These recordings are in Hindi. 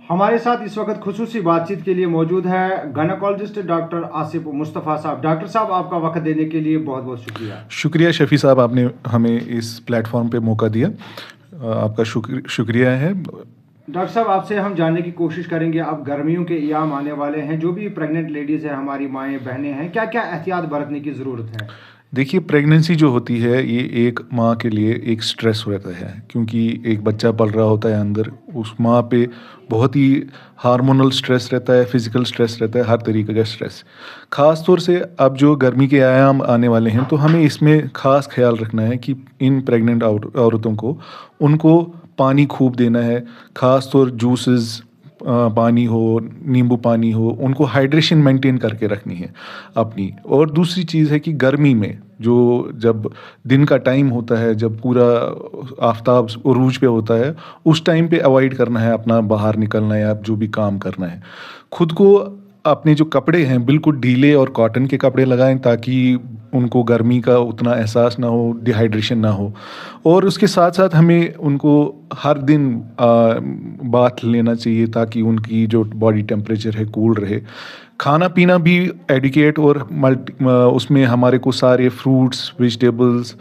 हमारे साथ इस वक्त खुसूसी बातचीत के लिए मौजूद है गायनेकोलॉजिस्ट डॉक्टर आसिफ मुस्तफ़ा साहब। डॉक्टर साहब, आपका वक्त देने के लिए बहुत बहुत शुक्रिया। शुक्रिया शफ़ी साहब, आपने हमें इस प्लेटफॉर्म पे मौका दिया। आपका शुक्रिया है। डॉक्टर साहब, आपसे हम जानने की कोशिश करेंगे, अब गर्मियों के अयाम आने वाले हैं, जो भी प्रेग्नेंट लेडीज़ हैं, हमारी माएँ बहनें हैं, क्या क्या एहतियात बरतने की ज़रूरत है? देखिए, प्रेगनेंसी जो होती है ये एक माँ के लिए एक स्ट्रेस रहता है, क्योंकि एक बच्चा पल रहा होता है अंदर। उस माँ पे बहुत ही हार्मोनल स्ट्रेस रहता है, फिज़िकल स्ट्रेस रहता है, हर तरीके का स्ट्रेस। ख़ास तौर से अब जो गर्मी के आयाम आने वाले हैं, तो हमें इसमें ख़ास ख्याल रखना है कि इन प्रेग्नेंट औरतों को उनको पानी खूब देना है। ख़ास तौर जूसेस, पानी हो, नींबू पानी हो, उनको हाइड्रेशन मेंटेन करके रखनी है अपनी। और दूसरी चीज़ है कि गर्मी में जो जब दिन का टाइम होता है, जब पूरा आफताब उरूज पे होता है, उस टाइम पे अवॉइड करना है अपना बाहर निकलना या जो भी काम करना है। खुद को अपने जो कपड़े हैं बिल्कुल ढीले और कॉटन के कपड़े लगाएं, ताकि उनको गर्मी का उतना एहसास ना हो, डिहाइड्रेशन ना हो। और उसके साथ साथ हमें उनको हर दिन बाथ लेना चाहिए, ताकि उनकी जो बॉडी टेम्परेचर है कूल रहे। खाना पीना भी एडिकेट और उसमें हमारे को सारे फ्रूट्स, वेजिटेबल्स,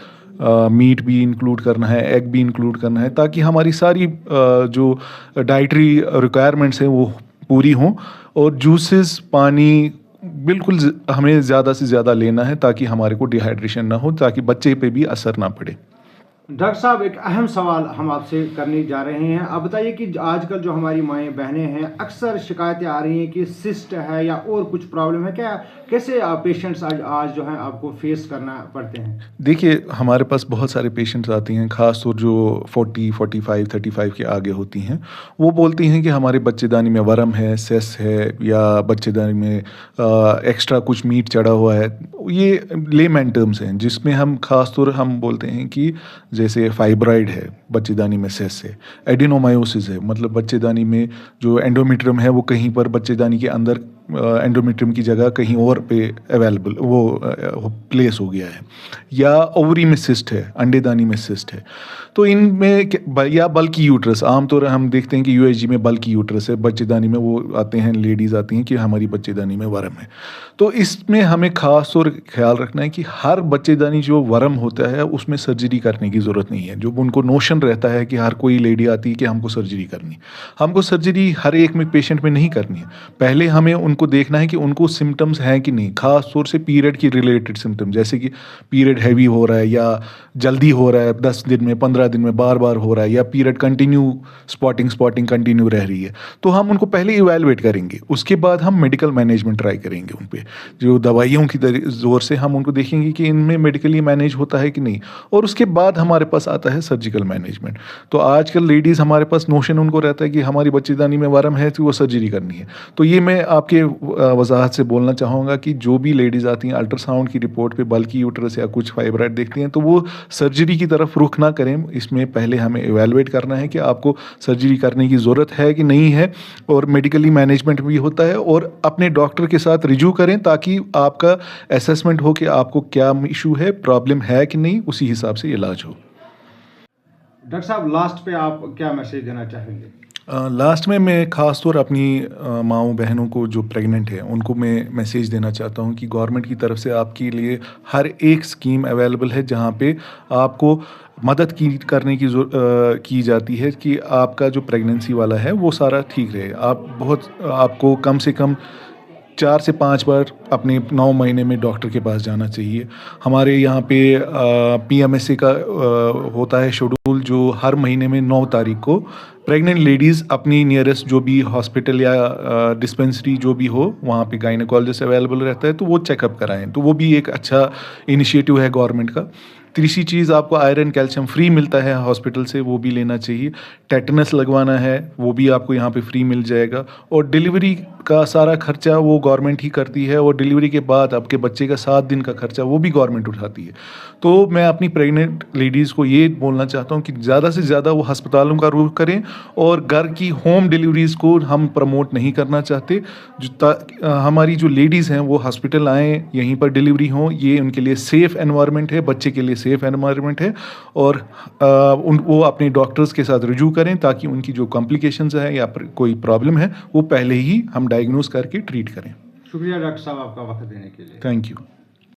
मीट भी इंक्लूड करना है, एग भी इंक्लूड करना है, ताकि हमारी सारी जो डाइटरी रिक्वायरमेंट्स हैं वो पूरी हों। और जूसेस, पानी बिल्कुल हमें ज़्यादा से ज़्यादा लेना है, ताकि हमारे को डिहाइड्रेशन ना हो, ताकि बच्चे पे भी असर ना पड़े। डॉक्टर साहब, एक अहम सवाल हम आपसे करने जा रहे हैं। आप बताइए कि आजकल जो हमारी माएँ बहनें हैं, अक्सर शिकायतें आ रही हैं कि सिस्ट है या और कुछ प्रॉब्लम है, क्या कैसे पेशेंट्स आज आज जो हैं आपको फेस करना पड़ते हैं? देखिए, हमारे पास बहुत सारे पेशेंट्स आती हैं, ख़ास तौर जो 40, 45, 35 के आगे होती हैं। वो बोलती हैं कि हमारे बच्चेदानी में वर्म है, सेस है, या बच्चेदानी में एक्स्ट्रा कुछ मीट चढ़ा हुआ है। ये लेमैन टर्म्स हैं, जिसमें हम ख़ास तौर हम बोलते हैं कि जैसे फाइब्रॉइड है बच्चेदानी में, सेस है, एडिनोमायोसिस है, मतलब बच्चेदानी में जो एंडोमेट्रियम है वो कहीं पर बच्चेदानी के अंदर एंडोमेट्रियम की जगह कहीं और पे अवेलेबल वो प्लेस हो गया है, या ओवरी में सिस्ट है, अंडेदानी में सिस्ट है। तो इनमें या बल्कि यूट्रस, आमतौर हम देखते हैं कि यूएसजी में बल्कि यूट्रस है, बच्चेदानी में वो आते हैं, लेडीज़ आती हैं कि हमारी बच्चेदानी में वर्म है। तो इसमें हमें ख़ास तौर ख्याल रखना है कि हर बच्चेदानी जो वर्म होता है उसमें सर्जरी करने की ज़रूरत नहीं है। जो उनको नोशन रहता है कि हर कोई लेडी आती है कि हमको सर्जरी करनी, हमको सर्जरी हर एक में पेशेंट में नहीं करनी है। पहले हमें उनको देखना है कि उनको सिम्टम्स हैं कि नहीं, ख़ास तौर से पीरियड की रिलेटेड सिम्टम, जैसे कि पीरियड हैवी हो रहा है या जल्दी हो रहा है, 10 दिन में, 15 दिन में बार बार हो रहा है, या पीरियड कंटिन्यू स्पॉटिंग कंटिन्यू रह रही है, तो हम उनको पहले इवैल्यूएट करेंगे। उसके बाद हम मेडिकल मैनेजमेंट ट्राई करेंगे उन पे, जो दवाइयों की ज़ोर से हम उनको देखेंगे कि इनमें मेडिकली मैनेज होता है कि नहीं, और उसके बाद हमारे पास आता है सर्जिकल मैनेजमेंट। तो आजकल लेडीज़, हमारे पास नोशन उनको रहता है कि हमारी बच्चेदानी में वर्म है तो वो सर्जरी करनी है। तो ये मैं आपके वजाहत से बोलना चाहूँगा कि जो भी लेडीज़ आती हैं अल्ट्रासाउंड की रिपोर्ट पे बल्कि यूट्रस या कुछ फाइब्रॉइड देखती हैं, तो वो सर्जरी की तरफ रुख ना करें। इसमें पहले हमें इवैल्यूएट करना है कि आपको सर्जरी करने की ज़रूरत है कि नहीं है, और मेडिकली मैनेजमेंट भी होता है, और अपने डॉक्टर के साथ रिव्यू करें, ताकि आपका असेसमेंट हो कि आपको क्या इशू है, प्रॉब्लम है कि नहीं, उसी हिसाब से इलाज हो। डॉक्टर साहब, लास्ट पे आप क्या मैसेज देना चाहेंगे? लास्ट में मैं ख़ास तौर अपनी माँओं बहनों को जो प्रेग्नेंट है उनको मैं मैसेज देना चाहता हूँ कि गवर्नमेंट की तरफ से आपके लिए हर एक स्कीम अवेलेबल है, जहाँ पे आपको मदद की जाती है कि आपका जो प्रेगनेंसी वाला है वो सारा ठीक रहे। आपको कम से कम 4 से 5 बार अपने 9 महीने में डॉक्टर के पास जाना चाहिए। हमारे यहाँ पे पीएमएसए का होता है शेड्यूल, जो हर महीने में 9 तारीख को प्रेग्नेंट लेडीज़ अपनी नियरेस्ट जो भी हॉस्पिटल या डिस्पेंसरी जो भी हो, वहाँ पे गायनेकोलॉजिस्ट अवेलेबल रहता है, तो वो चेकअप कराएं। तो वो भी एक अच्छा इनिशिएटिव है गवर्नमेंट का। तीसरी चीज़, आपको आयरन कैल्शियम फ्री मिलता है हॉस्पिटल से, वो भी लेना चाहिए। टेटनस लगवाना है, वो भी आपको यहाँ पे फ्री मिल जाएगा। और डिलीवरी का सारा खर्चा वो गवर्नमेंट ही करती है, और डिलीवरी के बाद आपके बच्चे का 7 दिन का खर्चा वो भी गवर्नमेंट उठाती है। तो मैं अपनी प्रेग्नेंट लेडीज़ को ये बोलना चाहता हूँ कि ज़्यादा से ज़्यादा वो अस्पतालों का रुख करें, और घर की होम डिलीवरीज़ को हम प्रमोट नहीं करना चाहते। हमारी जो लेडीज़ हैं वो हॉस्पिटल आएँ, यहीं पर डिलीवरी हो, ये उनके लिए सेफ़ एनवायरनमेंट है, बच्चे के लिए सेफ़ एनवायरनमेंट है। और वो अपने डॉक्टर्स के साथ रुजू करें ताकि उनकी जो कॉम्प्लिकेशंस है या कोई प्रॉब्लम है वो पहले ही हम डायग्नोस करके ट्रीट करें। शुक्रिया डॉक्टर साहब आपका वक्त देने के लिए। Thank you.